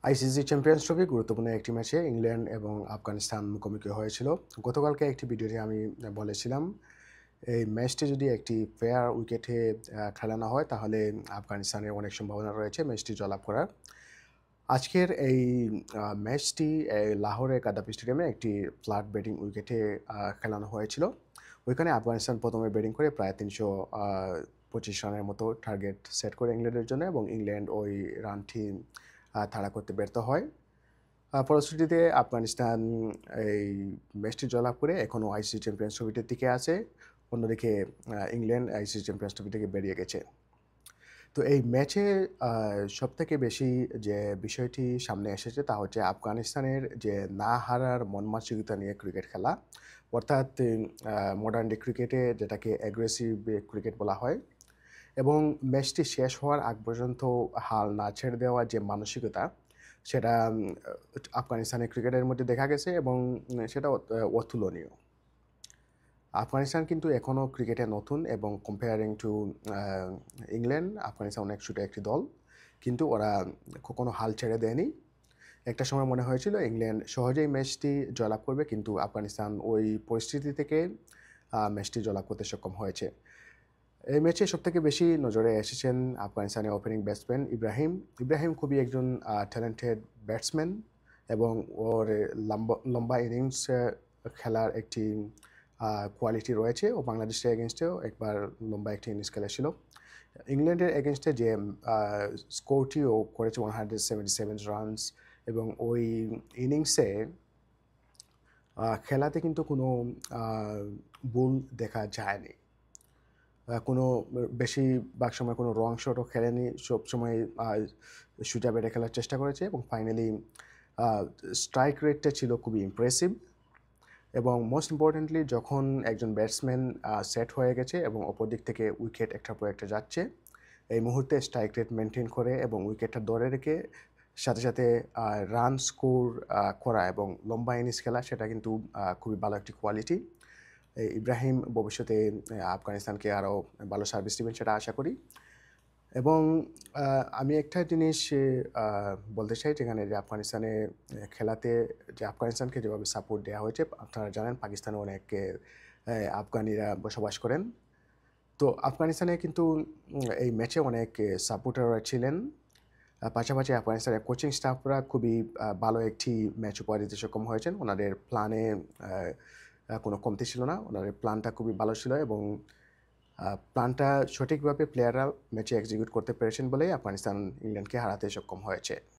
ICC champions trophy গুরুত্বপূর্ণ একটি ম্যাচে ইংল্যান্ড এবং আফগানিস্তান মুখোমুখি হয়েছিল। গতকালকে একটি ভিডিওতে আমি বলেছিলাম, এই ম্যাচটি যদি একটি ফেয়ার উইকেটে খেলানো হয় তাহলে আফগানিস্তানের অনেক সম্ভাবনা রয়েছে ম্যাচটি জয়লাভ করার। আজকের এই ম্যাচটি লাহোরের কাদাফি স্টেডিয়ামে একটি ফ্ল্যাট ব্যাটিং উইকেটে খেলানো হয়েছিল। ওইখানে আফগানিস্তান প্রথমে ব্যাটিং করে প্রায় ৩২৫ রানের মতো টার্গেট সেট করে ইংল্যান্ডের জন্য, এবং ইংল্যান্ড ওই রানটি তাড়া করতে ব্যর্থ হয়। ফলশ্রুতিতে আফগানিস্তান এই ম্যাচটি জয়লাভ করে এখনও আইসিসি চ্যাম্পিয়ন্স ট্রফিটির দিকে আছে। অন্যদিকে ইংল্যান্ড আইসিসি চ্যাম্পিয়ন্স ট্রফি থেকে বেরিয়ে গেছে। তো এই ম্যাচে সবথেকে বেশি যে বিষয়টি সামনে এসেছে তা হচ্ছে আফগানিস্তানের যে না হারার মন মানসিকতা নিয়ে ক্রিকেট খেলা। অর্থাৎ মডার্ন ডে ক্রিকেটে যেটাকে অ্যাগ্রেসিভ ক্রিকেট বলা হয়, এবং ম্যাচটি শেষ হওয়ার আগ পর্যন্ত হাল না ছেড়ে দেওয়ার যে মানসিকতা, সেটা আফগানিস্তানের ক্রিকেটের মধ্যে দেখা গেছে, এবং সেটা অতুলনীয়। আফগানিস্তান কিন্তু এখনও ক্রিকেটে নতুন, এবং কম্পেয়ারিং টু ইংল্যান্ড, আফগানিস্তান অনেক ছোটো একটি দল, কিন্তু ওরা কখনো হাল ছেড়ে দেয়নি। একটা সময় মনে হয়েছিল ইংল্যান্ড সহজেই ম্যাচটি জয়লাভ করবে, কিন্তু আফগানিস্তান ওই পরিস্থিতি থেকে ম্যাচটি জয়লাভ করতে সক্ষম হয়েছে। এই ম্যাচে সবথেকে বেশি নজরে এসেছেন আফগানিস্তানের ওপেনিং ব্যাটসম্যান ইব্রাহিম। ইব্রাহিম খুবই একজন ট্যালেন্টেড ব্যাটসম্যান, এবং ওর লম্বা ইনিংস খেলার একটি কোয়ালিটি রয়েছে। ও বাংলাদেশের এগেনস্টেও একবার লম্বা একটি ইনিংস খেলেছিল। ইংল্যান্ডের এগেনস্টে যে স্কোরটি ও করেছে 177 রানস, এবং ওই ইনিংসে খেলাতে কিন্তু কোনো ভুল দেখা যায়নি। কোনো বেশিরভাগ সময় কোনো রং শটও খেলেনি, সবসময় সোজা ব্যাটে খেলার চেষ্টা করেছে, এবং ফাইনালি স্ট্রাইক রেটটা ছিল খুবই ইমপ্রেসিভ। এবং মোস্ট ইম্পর্টেন্টলি, যখন একজন ব্যাটসম্যান সেট হয়ে গেছে এবং অপর দিক থেকে উইকেট একটার পর একটা যাচ্ছে, এই মুহূর্তে স্ট্রাইক রেট মেনটেন করে এবং উইকেটটা ধরে রেখে সাথে সাথে রান স্কোর করা এবং লম্বা ইনিংস খেলা, সেটা কিন্তু খুবই ভালো একটি কোয়ালিটি। ইব্রাহিম ভবিষ্যতে আফগানিস্তানকে আরও ভালো সার্ভিস দেবেন সেটা আশা করি। এবং আমি একটা জিনিস বলতে চাই, যেখানে যে আফগানিস্তানে খেলাতে যে আফগানিস্তানকে যেভাবে সাপোর্ট দেওয়া হয়েছে, আপনারা জানেন পাকিস্তানে অনেক আফগানিরা বসবাস করেন। তো আফগানিস্তানে কিন্তু এই ম্যাচে অনেক সাপোর্টাররা ছিলেন। পাশাপাশি আফগানিস্তানের কোচিং স্টাফরা খুবই ভালো একটি ম্যাচ উপহার দিতে সক্ষম হয়েছেন। ওনাদের প্ল্যানে কোনো কমতি ছিল না, ওনাদের প্ল্যানটা খুবই ভালো ছিল, এবং প্ল্যানটা সঠিকভাবে প্লেয়াররা ম্যাচে এক্সিকিউট করতে পেরেছেন বলেই আফগানিস্তান ইংল্যান্ডকে হারাতে সক্ষম হয়েছে।